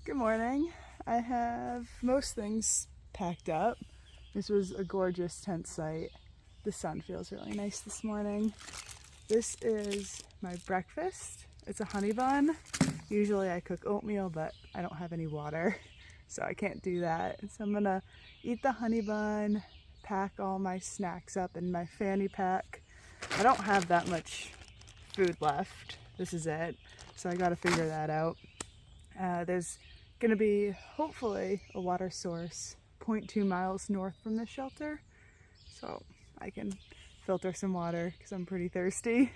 Good morning. I have most things packed up. This was a gorgeous tent site. The sun feels really nice this morning. This is my breakfast. It's a honey bun. Usually I cook oatmeal, but I don't have any water, so I can't do that. So I'm gonna eat the honey bun, pack all my snacks up in my fanny pack. I don't have that much food left. This is it. So I gotta figure that out. There's gonna be hopefully a water source 0.2 miles north from the shelter, so I can filter some water because I'm pretty thirsty.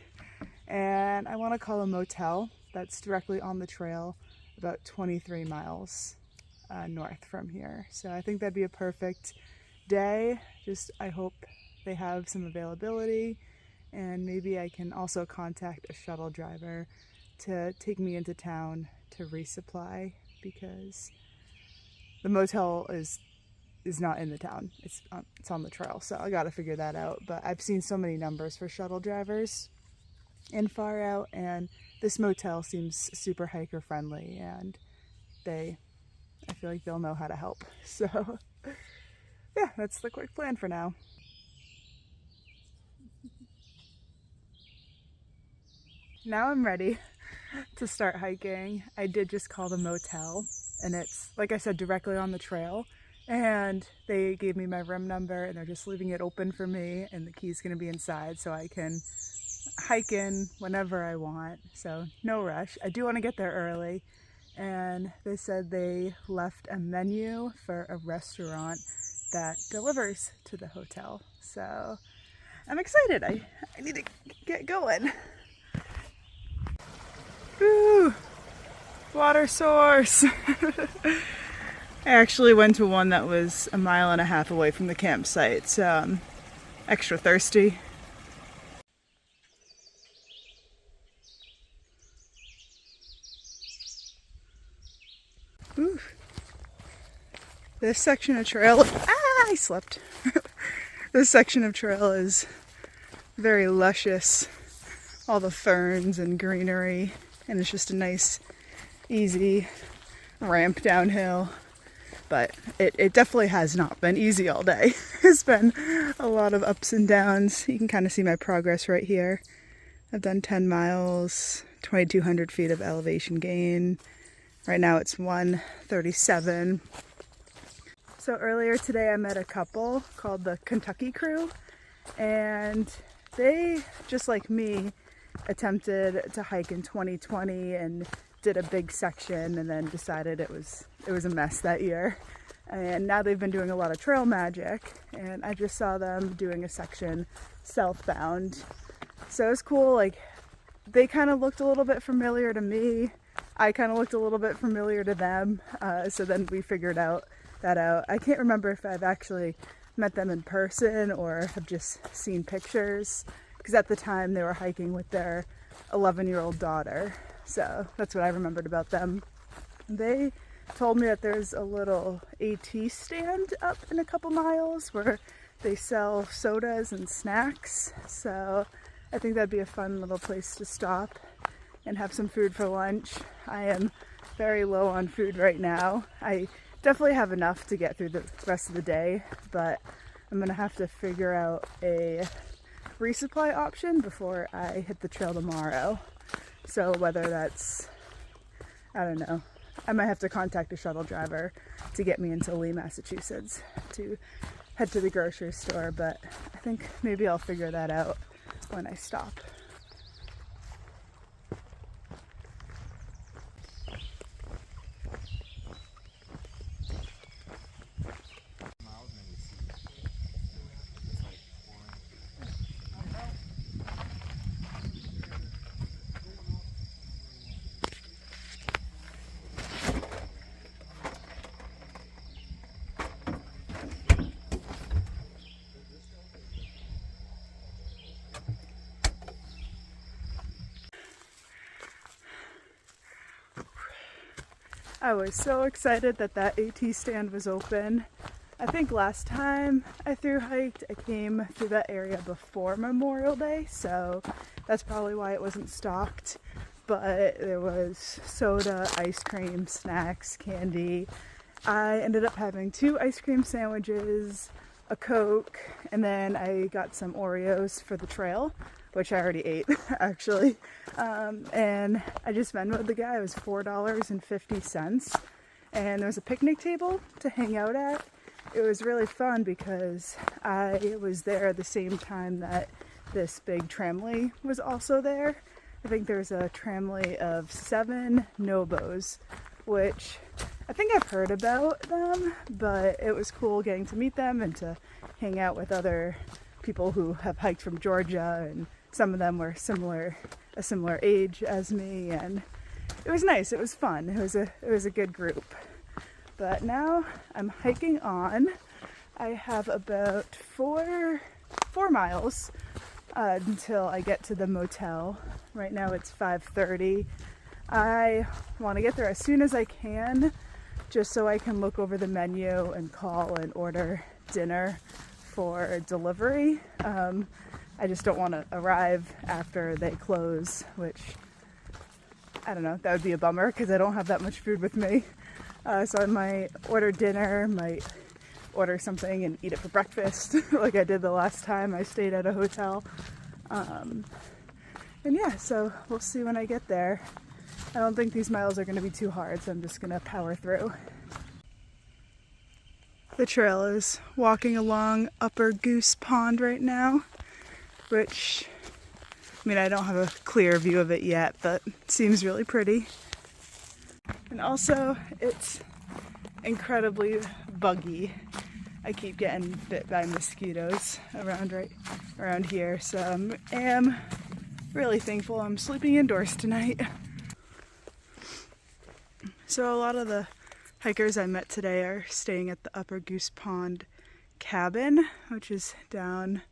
And I want to call a motel that's directly on the trail, about 23 miles north from here. So I think that'd be a perfect day. I hope they have some availability, and maybe I can also contact a shuttle driver to take me into town to resupply, because the motel is not in the town. It's on the trail, so I gotta figure that out. But I've seen so many numbers for shuttle drivers in far out, and this motel seems super hiker friendly, and I feel like they'll know how to help. So yeah, that's the quick plan for now. Now I'm ready to start hiking. I did just call the motel, and it's, like I said, directly on the trail, and they gave me my room number and they're just leaving it open for me, and the key's gonna be inside so I can hike in whenever I want. So no rush. I do want to get there early, and they said they left a menu for a restaurant that delivers to the hotel, so I'm excited. I need to get going. Woo! Water source! I actually went to one that was 1.5 miles away from the campsite, so I'm extra thirsty. Ooh. This section of trail, I slipped. This section of trail is very luscious, all the ferns and greenery, and it's just a nice, easy ramp downhill. But it definitely has not been easy all day. It's been a lot of ups and downs. You can kind of see my progress right here. I've done 10 miles, 2,200 feet of elevation gain. Right now it's 137. So earlier today I met a couple called the Kentucky Crew, and they, just like me, attempted to hike in 2020 and did a big section, and then decided it was a mess that year. And now they've been doing a lot of trail magic, and I just saw them doing a section southbound. So it was cool. Like, they kind of looked a little bit familiar to me. I kind of looked a little bit familiar to them. So then we figured that out. I can't remember if I've actually met them in person or have just seen pictures, because at the time they were hiking with their 11-year-old daughter. So that's what I remembered about them. They told me that there's a little AT stand up in a couple miles where they sell sodas and snacks. So I think that'd be a fun little place to stop and have some food for lunch. I am very low on food right now. I definitely have enough to get through the rest of the day, but I'm gonna have to figure out a resupply option before I hit the trail tomorrow. So whether that's, I don't know, I might have to contact a shuttle driver to get me into Lee, Massachusetts to head to the grocery store, but I think maybe I'll figure that out when I stop. I was so excited that AT stand was open. I think last time I THRU-HIKed, I came through that area before Memorial Day, so that's probably why it wasn't stocked. but there was soda, ice cream, snacks, candy. I ended up having 2 ice cream sandwiches, a Coke, and then I got some Oreos for the trail, which I already ate actually. And I just Venmoed the guy. It was $4.50, and there was a picnic table to hang out at. It was really fun because I was there at the same time that this big tramway was also there. I think there's a tramway of 7 Nobos, which I think I've heard about them, but it was cool getting to meet them and to hang out with other people who have hiked from Georgia, and some of them were a similar age as me, and it was nice. It was fun. It was a good group. But now I'm hiking on. I have about 4 miles until I get to the motel. Right now it's 5:30. I want to get there as soon as I can, just so I can look over the menu and call and order dinner for delivery. I just don't want to arrive after they close, which, I don't know, that would be a bummer because I don't have that much food with me. So I might order dinner, might order something and eat it for breakfast like I did the last time I stayed at a hotel. And yeah, so we'll see when I get there. I don't think these miles are going to be too hard, so I'm just going to power through. The trail is walking along Upper Goose Pond right now, which, I mean, I don't have a clear view of it yet, but it seems really pretty. And also, it's incredibly buggy. I keep getting bit by mosquitoes around here, so I am really thankful I'm sleeping indoors tonight. So a lot of the hikers I met today are staying at the Upper Goose Pond cabin, which is down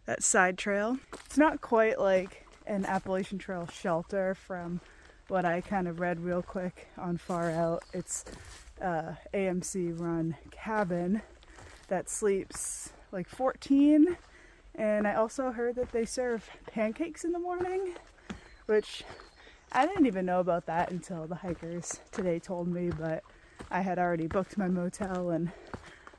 that side trail. It's not quite like an Appalachian Trail shelter from what I kind of read real quick on Far Out. It's AMC run cabin that sleeps like 14, and I also heard that they serve pancakes in the morning, which I didn't even know about that until the hikers today told me, but I had already booked my motel, and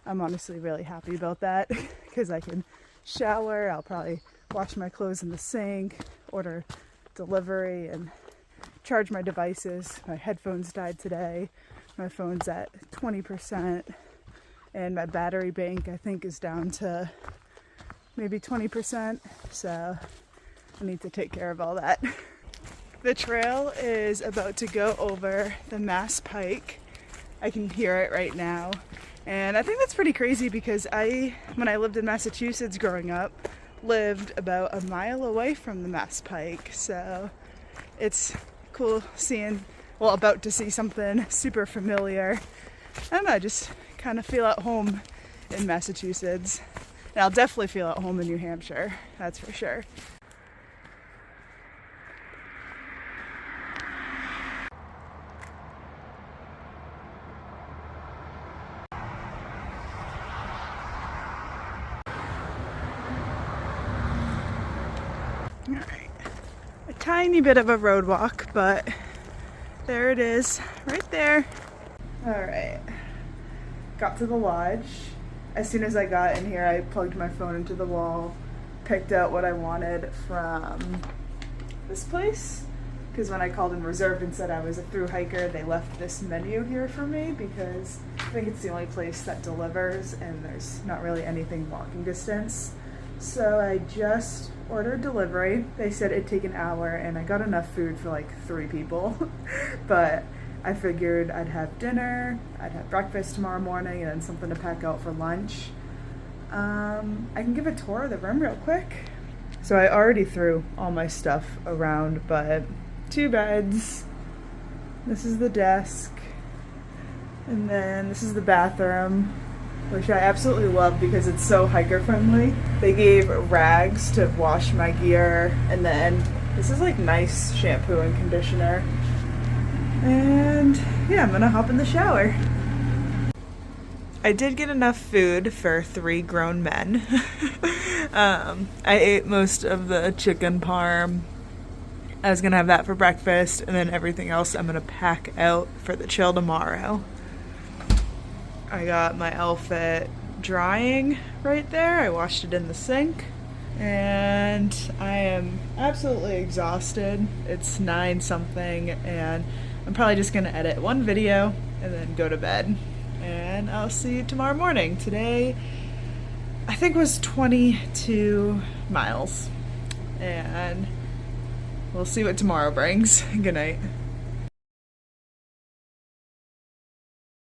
I'm honestly really happy about that because I can shower, I'll probably wash my clothes in the sink, order delivery, and charge my devices. My headphones died today. My phone's at 20%, and my battery bank I think is down to maybe 20%, so I need to take care of all that. The trail is about to go over the Mass Pike. I can hear it right now. And I think that's pretty crazy because when I lived in Massachusetts growing up, lived about a mile away from the Mass Pike. So it's cool about to see something super familiar. I don't know, just kind of feel at home in Massachusetts. And I'll definitely feel at home in New Hampshire, that's for sure. Alright, a tiny bit of a road walk, but there it is, right there. Alright, got to the lodge. As soon as I got in here, I plugged my phone into the wall, picked out what I wanted from this place, because when I called and reserved and said I was a through hiker, they left this menu here for me because I think it's the only place that delivers and there's not really anything walking distance. So I just ordered delivery. They said it'd take an hour, and I got enough food for like 3 people. But I figured I'd have dinner, I'd have breakfast tomorrow morning, and then something to pack out for lunch. I can give a tour of the room real quick. So I already threw all my stuff around, but 2 beds. This is the desk. And then this is the bathroom, which I absolutely love because it's so hiker friendly. They gave rags to wash my gear, and then this is like nice shampoo and conditioner. And yeah, I'm gonna hop in the shower. I did get enough food for 3 grown men. I ate most of the chicken parm I was gonna have that for breakfast, and then everything else I'm gonna pack out for the chill tomorrow. I got my outfit drying right there. I washed it in the sink, and I am absolutely exhausted. It's 9 something, and I'm probably just gonna edit one video and then go to bed. And I'll see you tomorrow morning. Today, I think, was 22 miles, and we'll see what tomorrow brings. Good night.